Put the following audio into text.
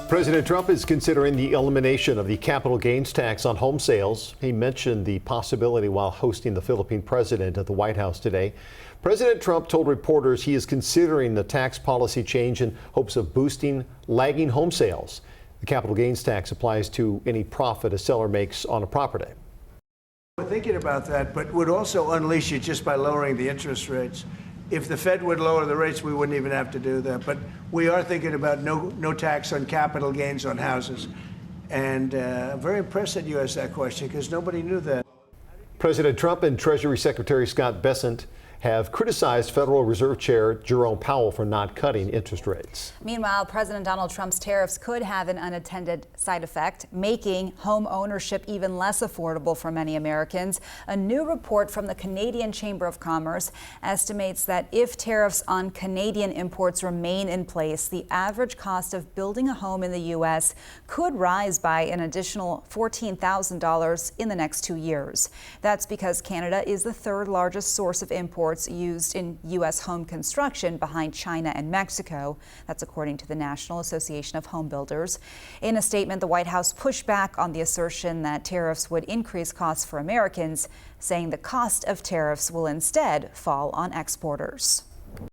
President Trump is considering the elimination of the capital gains tax on home sales. He mentioned the possibility while hosting the Philippine president at the White House today. President Trump told reporters he is considering the tax policy change in hopes of boosting lagging home sales. The capital gains tax applies to any profit a seller makes on a property. We're thinking about that, but would also unleash it just by lowering the interest rates. If the Fed would lower the rates, we wouldn't even have to do that. But we are thinking about no tax on capital gains on houses. And I'm very impressed that you asked that question because nobody knew that. President Trump and Treasury Secretary Scott Bessent have criticized Federal Reserve Chair Jerome Powell for not cutting interest rates. Meanwhile, President Donald Trump's tariffs could have an unintended side effect, making home ownership even less affordable for many Americans. A new report from the Canadian Chamber of Commerce estimates that if tariffs on Canadian imports remain in place, the average cost of building a home in the U.S. could rise by an additional $14,000 in the next 2 years. That's because Canada is the third largest source of imports used in U.S. home construction behind China and Mexico. That's according to the National Association of Home Builders. In a statement, the White House pushed back on the assertion that tariffs would increase costs for Americans, saying the cost of tariffs will instead fall on exporters.